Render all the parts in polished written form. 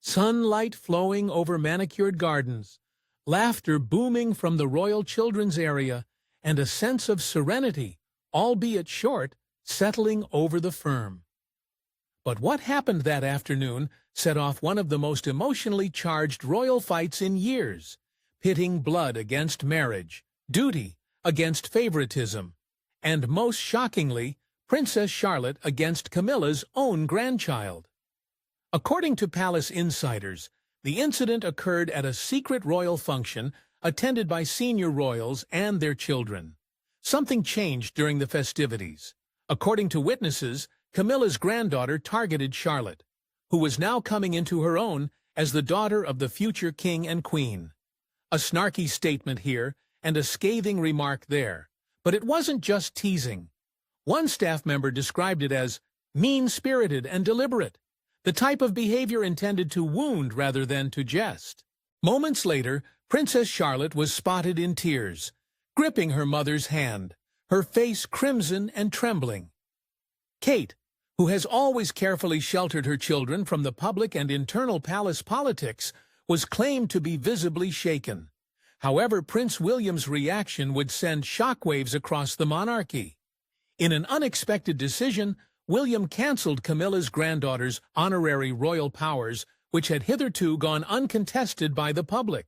sunlight flowing over manicured gardens, laughter booming from the royal children's area, and a sense of serenity, albeit short, settling over the firm. But what happened that afternoon set off one of the most emotionally charged royal fights in years, pitting blood against marriage, duty against favoritism, and most shockingly, Princess Charlotte against Camilla's own grandchild. According to palace insiders, the incident occurred at a secret royal function attended by senior royals and their children. Something changed during the festivities. According to witnesses, Camilla's granddaughter targeted Charlotte, who was now coming into her own as the daughter of the future king and queen. A snarky statement here and a scathing remark there. But it wasn't just teasing. One staff member described it as mean-spirited and deliberate, the type of behavior intended to wound rather than to jest. Moments later, Princess Charlotte was spotted in tears, gripping her mother's hand, her face crimson and trembling. Kate, who has always carefully sheltered her children from the public and internal palace politics, was claimed to be visibly shaken. However, Prince William's reaction would send shockwaves across the monarchy. In an unexpected decision, William cancelled Camilla's granddaughter's honorary royal powers, which had hitherto gone uncontested by the public.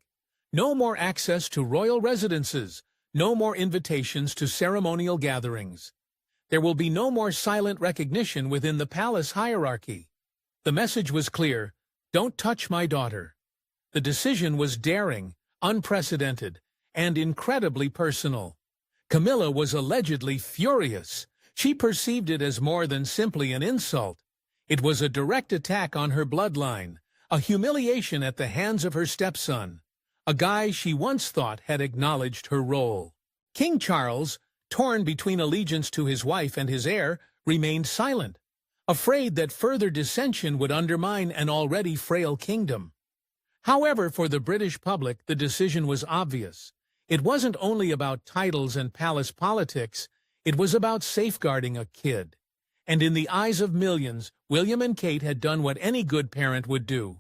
No more access to royal residences, no more invitations to ceremonial gatherings. There will be no more silent recognition within the palace hierarchy. The message was clear: don't touch my daughter. The decision was daring, unprecedented, and incredibly personal. Camilla was allegedly furious. She perceived it as more than simply an insult. It was a direct attack on her bloodline, a humiliation at the hands of her stepson, a guy she once thought had acknowledged her role. King Charles, torn between allegiance to his wife and his heir, remained silent, afraid that further dissension would undermine an already frail kingdom. However, for the British public, the decision was obvious. It wasn't only about titles and palace politics, it was about safeguarding a kid. And in the eyes of millions, William and Kate had done what any good parent would do.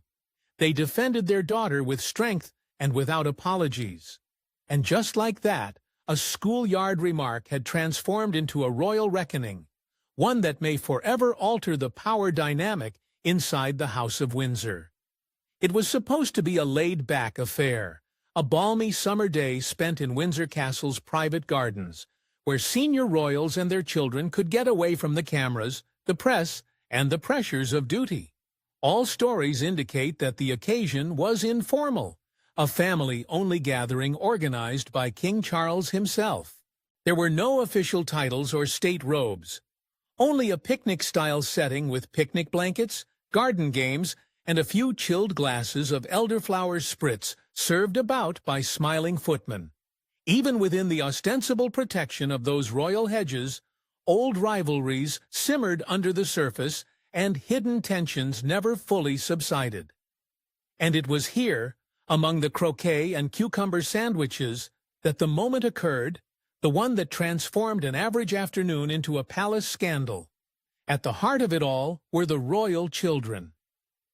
They defended their daughter with strength and without apologies. And just like that, a schoolyard remark had transformed into a royal reckoning, one that may forever alter the power dynamic inside the House of Windsor. It was supposed to be a laid-back affair, a balmy summer day spent in Windsor Castle's private gardens, where senior royals and their children could get away from the cameras, the press, and the pressures of duty. All stories indicate that the occasion was informal, a family-only gathering organized by King Charles himself. There were no official titles or state robes, only a picnic-style setting with picnic blankets, garden games, and a few chilled glasses of elderflower spritz served about by smiling footmen. Even within the ostensible protection of those royal hedges, old rivalries simmered under the surface and hidden tensions never fully subsided. And it was here, among the croquet and cucumber sandwiches, that the moment occurred, the one that transformed an average afternoon into a palace scandal. At the heart of it all were the royal children.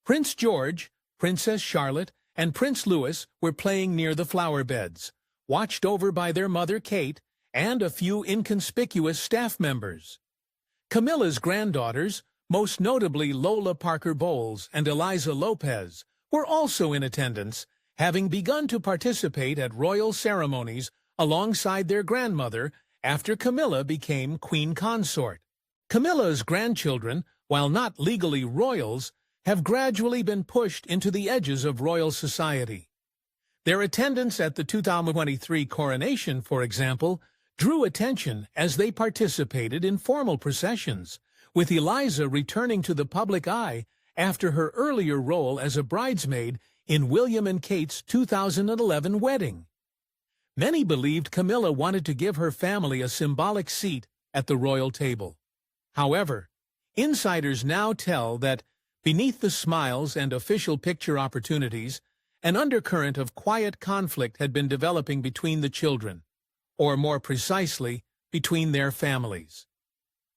Prince George, Princess Charlotte, and Prince Louis were playing near the flower beds, watched over by their mother Kate and a few inconspicuous staff members. Camilla's granddaughters, most notably Lola Parker Bowles and Eliza Lopez, were also in attendance, having begun to participate at royal ceremonies alongside their grandmother after Camilla became queen consort. Camilla's grandchildren, while not legally royals, have gradually been pushed into the edges of royal society. Their attendance at the 2023 coronation, for example, drew attention as they participated in formal processions, with Eliza returning to the public eye after her earlier role as a bridesmaid in William and Kate's 2011 wedding. Many believed Camilla wanted to give her family a symbolic seat at the royal table. However, insiders now tell that beneath the smiles and official picture opportunities, an undercurrent of quiet conflict had been developing between the children, or more precisely, between their families.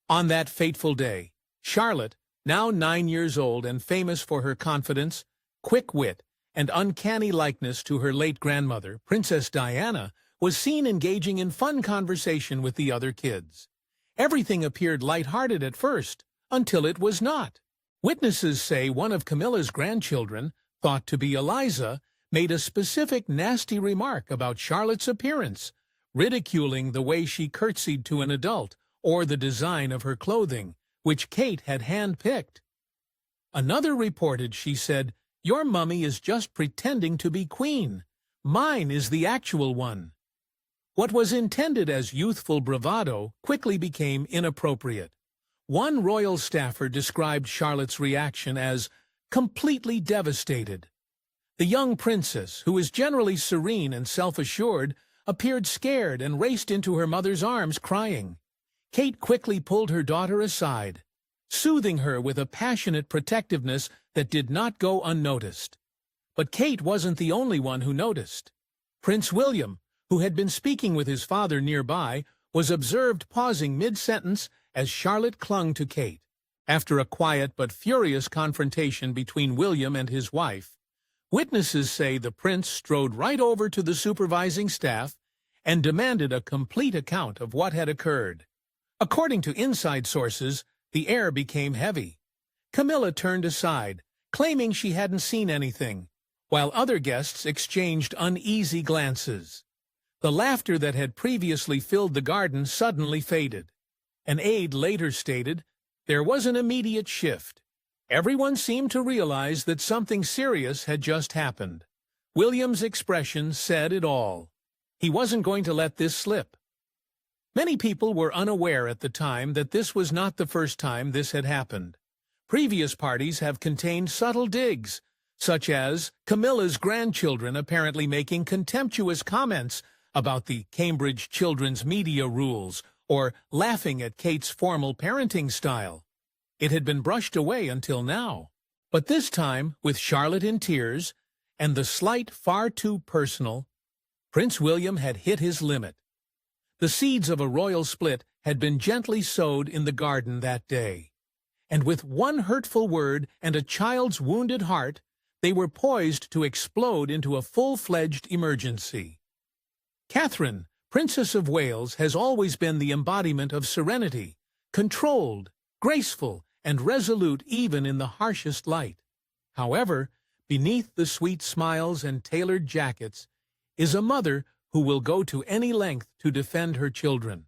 On that fateful day, Charlotte, now 9 years old and famous for her confidence, quick wit, and uncanny likeness to her late grandmother, Princess Diana, was seen engaging in fun conversation with the other kids. Everything appeared light-hearted at first, until it was not. Witnesses say one of Camilla's grandchildren, thought to be Eliza, made a specific nasty remark about Charlotte's appearance, ridiculing the way she curtsied to an adult or the design of her clothing, which Kate had hand-picked. Another reported she said, "Your mummy is just pretending to be queen. Mine is the actual one." What was intended as youthful bravado quickly became inappropriate. One royal staffer described Charlotte's reaction as completely devastated. The young princess, who is generally serene and self-assured, appeared scared and raced into her mother's arms crying. Kate quickly pulled her daughter aside, soothing her with a passionate protectiveness that did not go unnoticed. But Kate wasn't the only one who noticed. Prince William, who had been speaking with his father nearby, was observed pausing mid-sentence as Charlotte clung to Kate. After a quiet but furious confrontation between William and his wife, witnesses say the prince strode right over to the supervising staff and demanded a complete account of what had occurred. According to inside sources, the air became heavy. Camilla turned aside, claiming she hadn't seen anything, while other guests exchanged uneasy glances. The laughter that had previously filled the garden suddenly faded. An aide later stated, "There was an immediate shift. Everyone seemed to realize that something serious had just happened." William's expression said it all. He wasn't going to let this slip. Many people were unaware at the time that this was not the first time this had happened. Previous parties have contained subtle digs, such as Camilla's grandchildren apparently making contemptuous comments about the Cambridge children's media rules or laughing at Kate's formal parenting style. It had been brushed away until now. But this time, with Charlotte in tears and the slight far too personal, Prince William had hit his limit. The seeds of a royal split had been gently sowed in the garden that day. And with one hurtful word and a child's wounded heart, they were poised to explode into a full-fledged emergency. Catherine, Princess of Wales, has always been the embodiment of serenity, controlled, graceful, and resolute even in the harshest light. However, beneath the sweet smiles and tailored jackets is a mother who will go to any length to defend her children.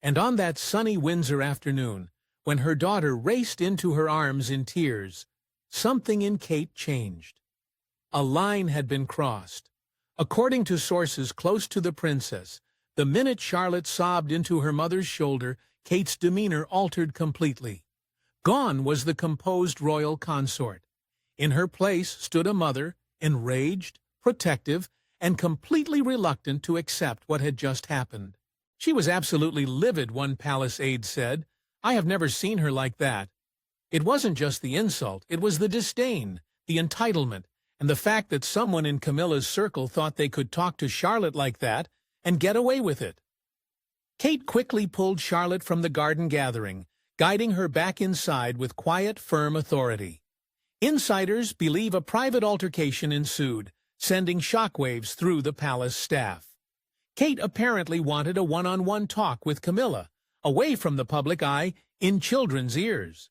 And on that sunny Windsor afternoon, when her daughter raced into her arms in tears, something in Kate changed. A line had been crossed. According to sources close to the princess, the minute Charlotte sobbed into her mother's shoulder, Kate's demeanor altered completely. Gone was the composed royal consort. In her place stood a mother, enraged, protective, and completely reluctant to accept what had just happened. She was absolutely livid, one palace aide said. "I have never seen her like that." It wasn't just the insult, it was the disdain, the entitlement, and the fact that someone in Camilla's circle thought they could talk to Charlotte like that and get away with it. Kate quickly pulled Charlotte from the garden gathering, guiding her back inside with quiet, firm authority. Insiders believe a private altercation ensued, sending shockwaves through the palace staff. Kate apparently wanted a one-on-one talk with Camilla, away from the public eye, in children's ears.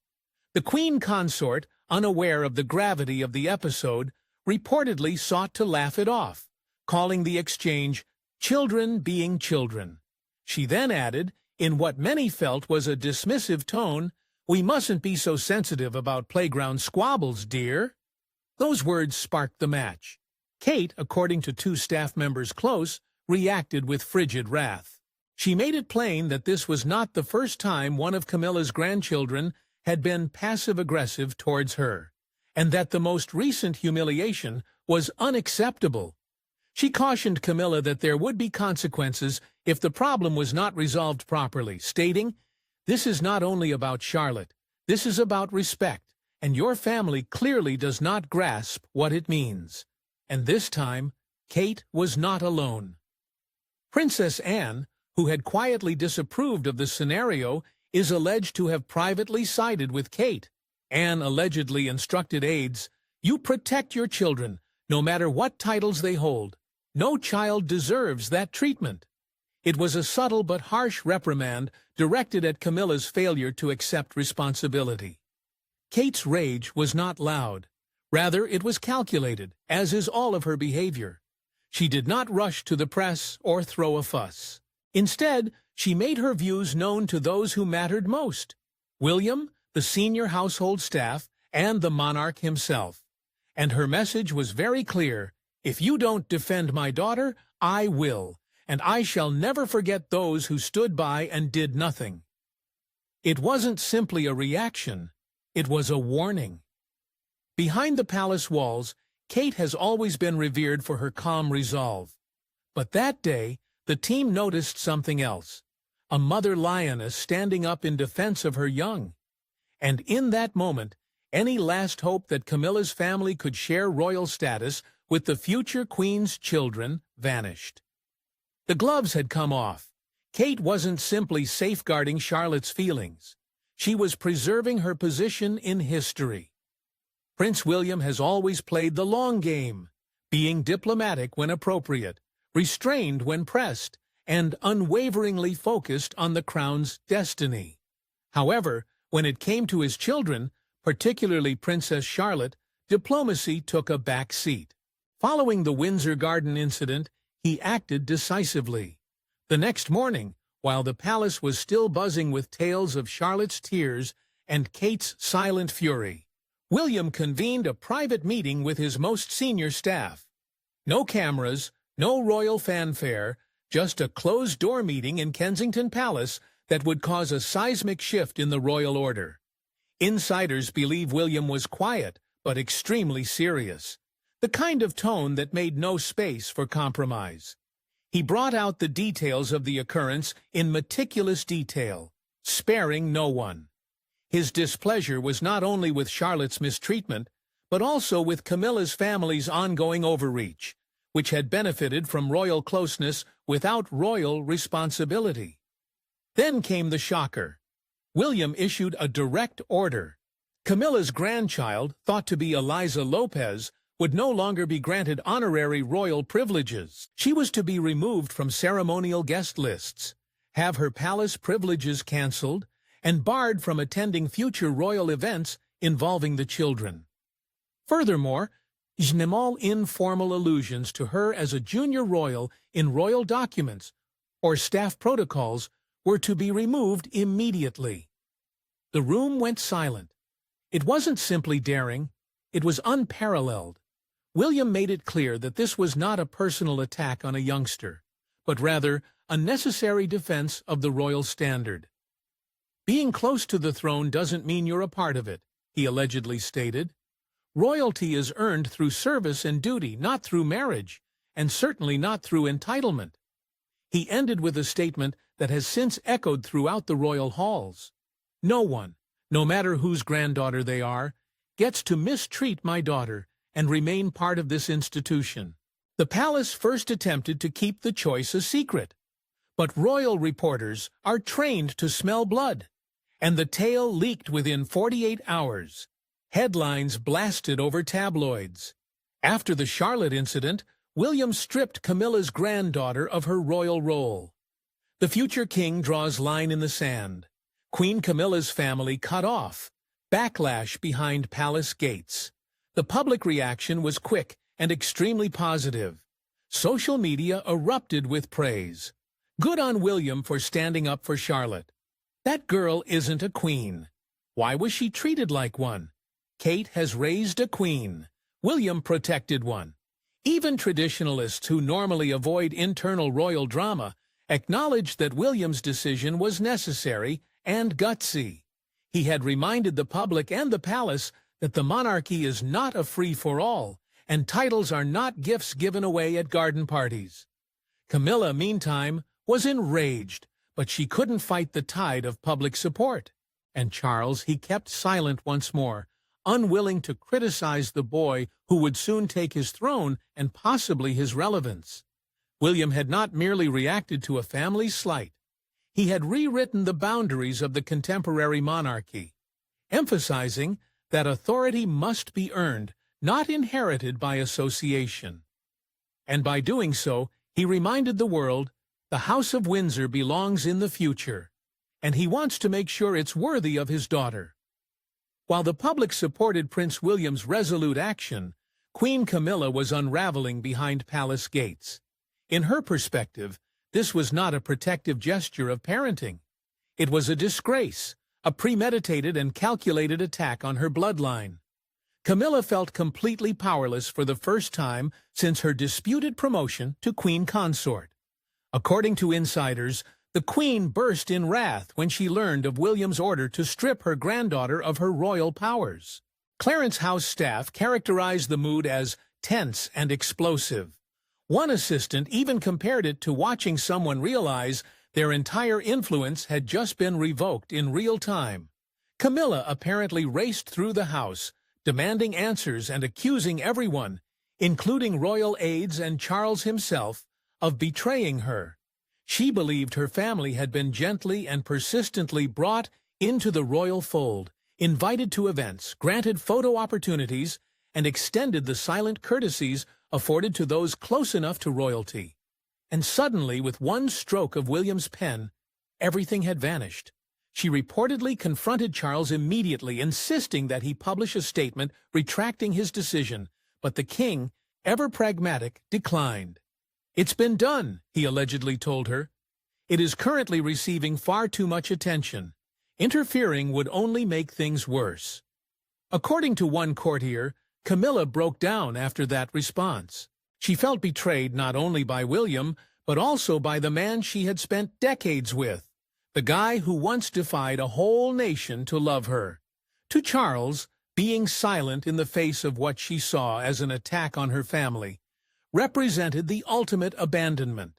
The Queen consort, unaware of the gravity of the episode, reportedly sought to laugh it off, calling the exchange "children being children." She then added, in what many felt was a dismissive tone, "We mustn't be so sensitive about playground squabbles, dear." Those words sparked the match. Kate, according to two staff members close, reacted with frigid wrath. She made it plain that this was not the first time one of Camilla's grandchildren had been passive-aggressive towards her, and that the most recent humiliation was unacceptable. She cautioned Camilla that there would be consequences if the problem was not resolved properly, stating, "This is not only about Charlotte, this is about respect, and your family clearly does not grasp what it means." And this time, Kate was not alone. Princess Anne, who had quietly disapproved of the scenario, is alleged to have privately sided with Kate. Anne allegedly instructed aides, You protect your children, no matter what titles they hold. No child deserves that treatment. It was a subtle but harsh reprimand directed at Camilla's failure to accept responsibility. Kate's rage was not loud. Rather, it was calculated, as is all of her behavior. She did not rush to the press or throw a fuss. Instead, she made her views known to those who mattered most: William, the senior household staff, and the monarch himself. And her message was very clear: if you don't defend my daughter, I will, and I shall never forget those who stood by and did nothing. It wasn't simply a reaction, it was a warning. Behind the palace walls, Kate has always been revered for her calm resolve. But that day, the team noticed something else: a mother lioness standing up in defense of her young. And in that moment, any last hope that Camilla's family could share royal status with the future queen's children vanished. The gloves had come off. Kate wasn't simply safeguarding Charlotte's feelings. She was preserving her position in history. Prince William has always played the long game, being diplomatic when appropriate, restrained when pressed, and unwaveringly focused on the crown's destiny. However, when it came to his children, particularly Princess Charlotte, diplomacy took a back seat. Following the Windsor Garden incident, he acted decisively. The next morning, while the palace was still buzzing with tales of Charlotte's tears and Kate's silent fury, William convened a private meeting with his most senior staff. No cameras, no royal fanfare, just a closed-door meeting in Kensington Palace that would cause a seismic shift in the royal order. Insiders believe William was quiet, but extremely serious, the kind of tone that made no space for compromise. He brought out the details of the occurrence in meticulous detail, sparing no one. His displeasure was not only with Charlotte's mistreatment, but also with Camilla's family's ongoing overreach, which had benefited from royal closeness without royal responsibility. Then came the shocker. William issued a direct order. Camilla's grandchild, thought to be Eliza Lopez, would no longer be granted honorary royal privileges. She was to be removed from ceremonial guest lists, have her palace privileges cancelled, and barred from attending future royal events involving the children. Furthermore, all informal allusions to her as a junior royal in royal documents or staff protocols were to be removed immediately. The room went silent. It wasn't simply daring, it was unparalleled. William made it clear that this was not a personal attack on a youngster, but rather a necessary defense of the royal standard. Being close to the throne doesn't mean you're a part of it, he allegedly stated. Royalty is earned through service and duty, not through marriage, and certainly not through entitlement. He ended with a statement that has since echoed throughout the royal halls. No one, no matter whose granddaughter they are, gets to mistreat my daughter and remain part of this institution. The palace first attempted to keep the choice a secret, but royal reporters are trained to smell blood, and the tale leaked within 48 hours. Headlines blasted over tabloids. After the Charlotte incident, William stripped Camilla's granddaughter of her royal role. The future king draws line in the sand. Queen Camilla's family cut off. Backlash behind palace gates. The public reaction was quick and extremely positive. Social media erupted with praise. Good on William for standing up for Charlotte. That girl isn't a queen. Why was she treated like one? Kate has raised a queen. William protected one. Even traditionalists who normally avoid internal royal drama acknowledged that William's decision was necessary and gutsy. He had reminded the public and the palace that the monarchy is not a free-for-all, and titles are not gifts given away at garden parties. Camilla, meantime, was enraged, but she couldn't fight the tide of public support. And Charles, he kept silent once more, unwilling to criticize the boy who would soon take his throne and possibly his relevance. William had not merely reacted to a family slight. He had rewritten the boundaries of the contemporary monarchy, emphasizing that authority must be earned, not inherited by association. And by doing so, he reminded the world, the House of Windsor belongs in the future, and he wants to make sure it's worthy of his daughter. While the public supported Prince William's resolute action, Queen Camilla was unraveling behind palace gates. In her perspective, this was not a protective gesture of parenting. It was a disgrace, a premeditated and calculated attack on her bloodline. Camilla felt completely powerless for the first time since her disputed promotion to Queen Consort. According to insiders, the Queen burst in wrath when she learned of William's order to strip her granddaughter of her royal powers. Clarence House staff characterized the mood as tense and explosive. One assistant even compared it to watching someone realize their entire influence had just been revoked in real time. Camilla apparently raced through the house, demanding answers and accusing everyone, including royal aides and Charles himself, of betraying her. She believed her family had been gently and persistently brought into the royal fold, invited to events, granted photo opportunities, and extended the silent courtesies afforded to those close enough to royalty. And suddenly, with one stroke of William's pen, everything had vanished. She reportedly confronted Charles immediately, insisting that he publish a statement retracting his decision, but the king, ever pragmatic, declined. "It's been done," he allegedly told her. "It is currently receiving far too much attention. Interfering would only make things worse." According to one courtier, Camilla broke down after that response. She felt betrayed not only by William, but also by the man she had spent decades with, the guy who once defied a whole nation to love her. To Charles, being silent in the face of what she saw as an attack on her family represented the ultimate abandonment.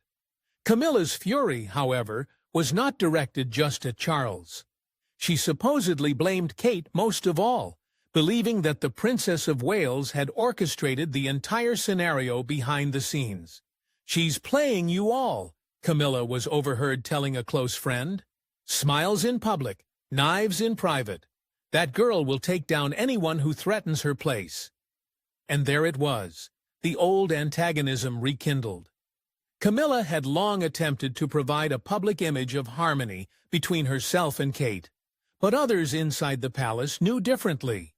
Camilla's fury, however, was not directed just at Charles. She supposedly blamed Kate most of all, believing that the Princess of Wales had orchestrated the entire scenario behind the scenes. "She's playing you all," Camilla was overheard telling a close friend. "Smiles in public, knives in private. That girl will take down anyone who threatens her place." And there it was, the old antagonism rekindled. Camilla had long attempted to provide a public image of harmony between herself and Kate, but others inside the palace knew differently.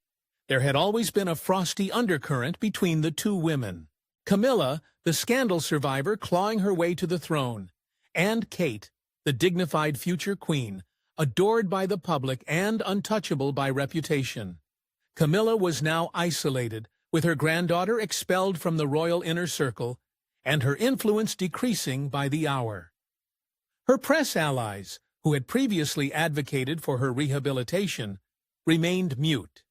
There had always been a frosty undercurrent between the two women. Camilla, the scandal survivor clawing her way to the throne, and Kate, the dignified future queen, adored by the public and untouchable by reputation. Camilla was now isolated, with her granddaughter expelled from the royal inner circle, and her influence decreasing by the hour. Her press allies, who had previously advocated for her rehabilitation, remained mute.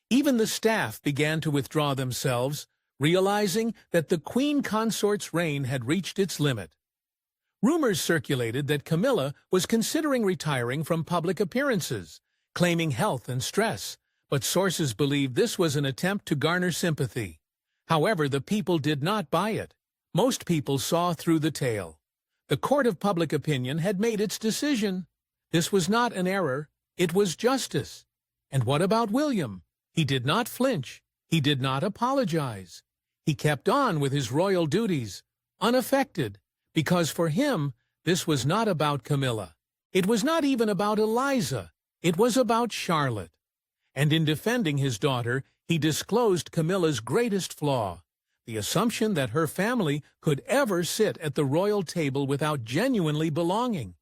Even the staff began to withdraw themselves, realizing that the Queen Consort's reign had reached its limit. Rumors circulated that Camilla was considering retiring from public appearances, claiming health and stress, but sources believed this was an attempt to garner sympathy. However, the people did not buy it. Most people saw through the tale. The court of public opinion had made its decision. This was not an error, it was justice. And what about William? He did not flinch. He did not apologize. He kept on with his royal duties, unaffected, because for him, this was not about Camilla. It was not even about Eliza. It was about Charlotte. And in defending his daughter, he disclosed Camilla's greatest flaw, the assumption that her family could ever sit at the royal table without genuinely belonging.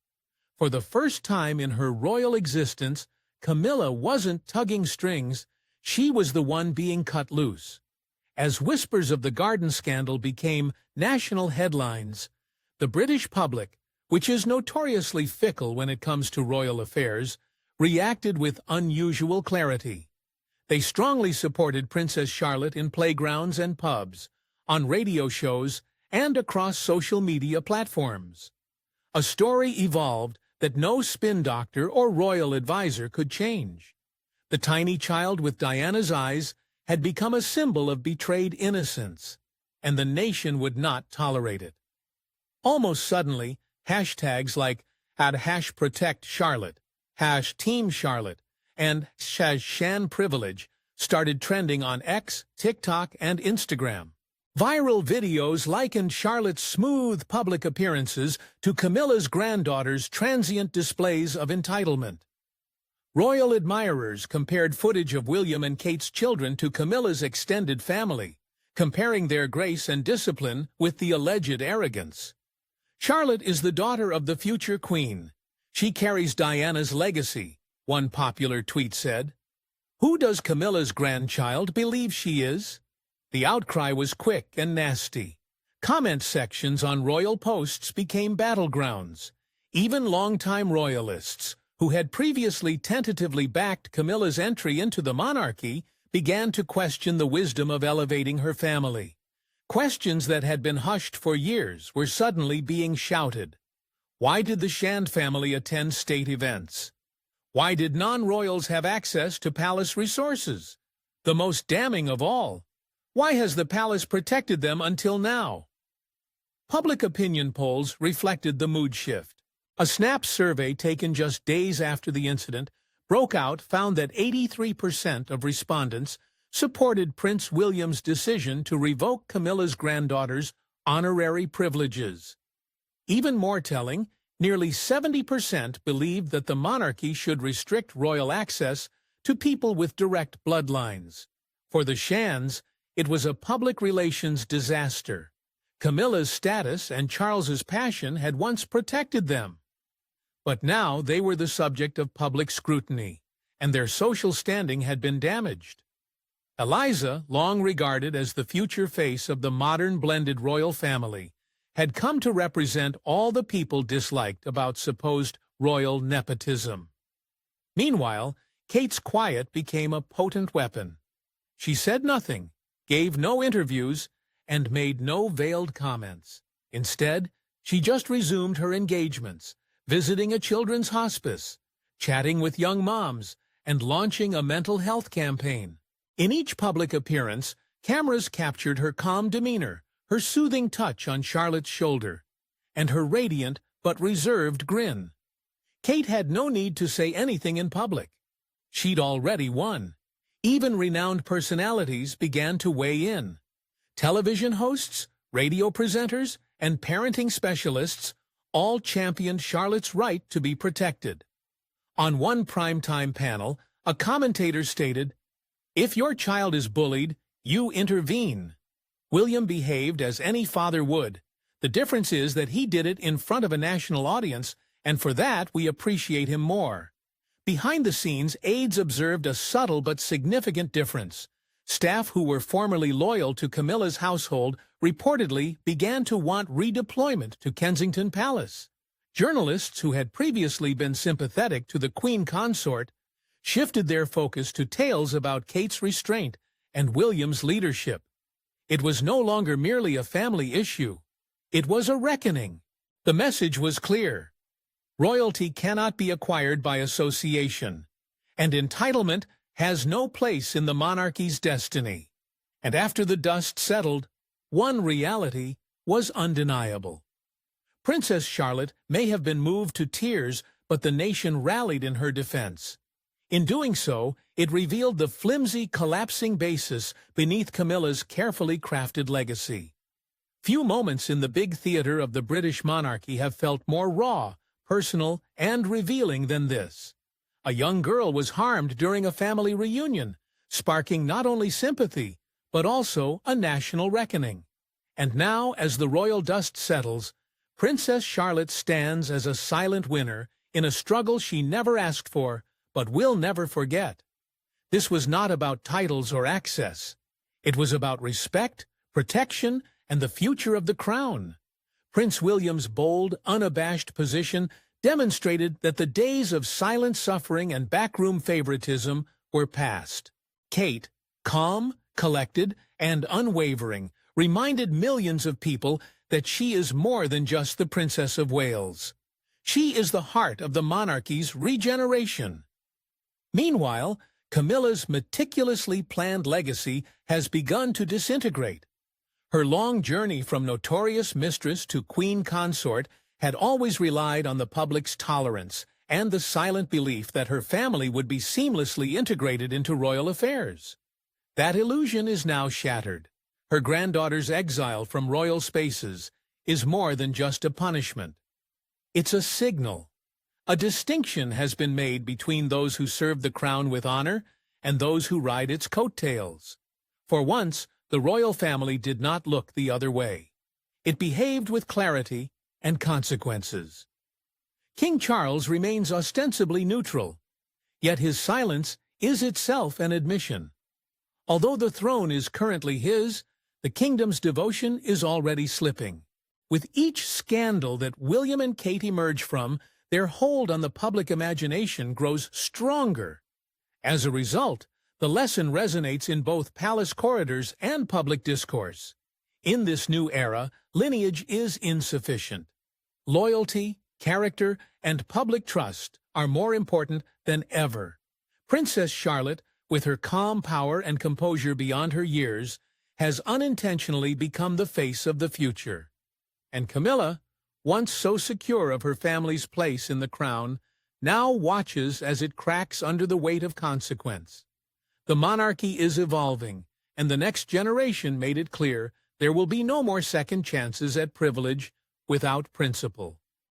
For the first time in her royal existence, Camilla wasn't tugging strings, she was the one being cut loose. As whispers of the garden scandal became national headlines, the British public, which is notoriously fickle when it comes to royal affairs, reacted with unusual clarity. They strongly supported Princess Charlotte in playgrounds and pubs, on radio shows, and across social media platforms. A story evolved that no spin doctor or royal advisor could change. The tiny child with Diana's eyes had become a symbol of betrayed innocence, and the nation would not tolerate it. Almost suddenly, hashtags like #ProtectCharlotte, #TeamCharlotte, and #ShanPrivilege started trending on X, TikTok, and Instagram. Viral videos likened Charlotte's smooth public appearances to Camilla's granddaughters' transient displays of entitlement. Royal admirers compared footage of William and Kate's children to Camilla's extended family, comparing their grace and discipline with the alleged arrogance. Charlotte is the daughter of the future queen. She carries Diana's legacy, one popular tweet said. Who does Camilla's grandchild believe she is? The outcry was quick and nasty. Comment sections on royal posts became battlegrounds. Even longtime royalists, who had previously tentatively backed Camilla's entry into the monarchy, began to question the wisdom of elevating her family. Questions that had been hushed for years were suddenly being shouted. Why did the Shand family attend state events? Why did non-royals have access to palace resources? The most damning of all, why has the palace protected them until now? Public opinion polls reflected the mood shift. A Snap survey taken just days after the incident broke out found that 83% of respondents supported Prince William's decision to revoke Camilla's granddaughters' honorary privileges. Even more telling, nearly 70% believed that the monarchy should restrict royal access to people with direct bloodlines. For the Shands, it was a public relations disaster. Camilla's status and Charles's passion had once protected them. But now they were the subject of public scrutiny, and their social standing had been damaged. Eliza, long regarded as the future face of the modern blended royal family, had come to represent all the people disliked about supposed royal nepotism. Meanwhile, Kate's quiet became a potent weapon. She said nothing, gave no interviews, and made no veiled comments. Instead, she just resumed her engagements, visiting a children's hospice, chatting with young moms, and launching a mental health campaign. In each public appearance, cameras captured her calm demeanor, her soothing touch on Charlotte's shoulder, and her radiant but reserved grin. Kate had no need to say anything in public. She'd already won. Even renowned personalities began to weigh in. Television hosts, radio presenters, and parenting specialists all championed Charlotte's right to be protected. On one primetime panel, a commentator stated, "If your child is bullied, you intervene." William behaved as any father would. The difference is that he did it in front of a national audience, and for that we appreciate him more. Behind the scenes, aides observed a subtle but significant difference. Staff who were formerly loyal to Camilla's household reportedly began to want redeployment to Kensington Palace. Journalists who had previously been sympathetic to the Queen consort shifted their focus to tales about Kate's restraint and William's leadership. It was no longer merely a family issue. It was a reckoning. The message was clear. Royalty cannot be acquired by association, and entitlement has no place in the monarchy's destiny. And after the dust settled, one reality was undeniable. Princess Charlotte may have been moved to tears, but the nation rallied in her defense. In doing so, it revealed the flimsy, collapsing basis beneath Camilla's carefully crafted legacy. Few moments in the big theater of the British monarchy have felt more raw, personal, and revealing than this. A young girl was harmed during a family reunion, sparking not only sympathy, but also a national reckoning. And now, as the royal dust settles, Princess Charlotte stands as a silent winner in a struggle she never asked for, but will never forget. This was not about titles or access. It was about respect, protection, and the future of the crown. Prince William's bold, unabashed position demonstrated that the days of silent suffering and backroom favoritism were past. Kate, calm, collected, and unwavering, reminded millions of people that she is more than just the Princess of Wales. She is the heart of the monarchy's regeneration. Meanwhile, Camilla's meticulously planned legacy has begun to disintegrate. Her long journey from notorious mistress to queen consort had always relied on the public's tolerance and the silent belief that her family would be seamlessly integrated into royal affairs. That illusion is now shattered. Her granddaughter's exile from royal spaces is more than just a punishment. It's a signal. A distinction has been made between those who serve the crown with honor and those who ride its coattails. For once, the royal family did not look the other way. It behaved with clarity and consequences. King Charles remains ostensibly neutral, yet his silence is itself an admission. Although the throne is currently his, the kingdom's devotion is already slipping. With each scandal that William and Kate emerge from, their hold on the public imagination grows stronger. As a result, the lesson resonates in both palace corridors and public discourse. In this new era, lineage is insufficient. Loyalty, character, and public trust are more important than ever. Princess Charlotte, with her calm power and composure beyond her years, has unintentionally become the face of the future. And Camilla, once so secure of her family's place in the crown, now watches as it cracks under the weight of consequence. The monarchy is evolving, and the next generation made it clear there will be no more second chances at privilege without principle.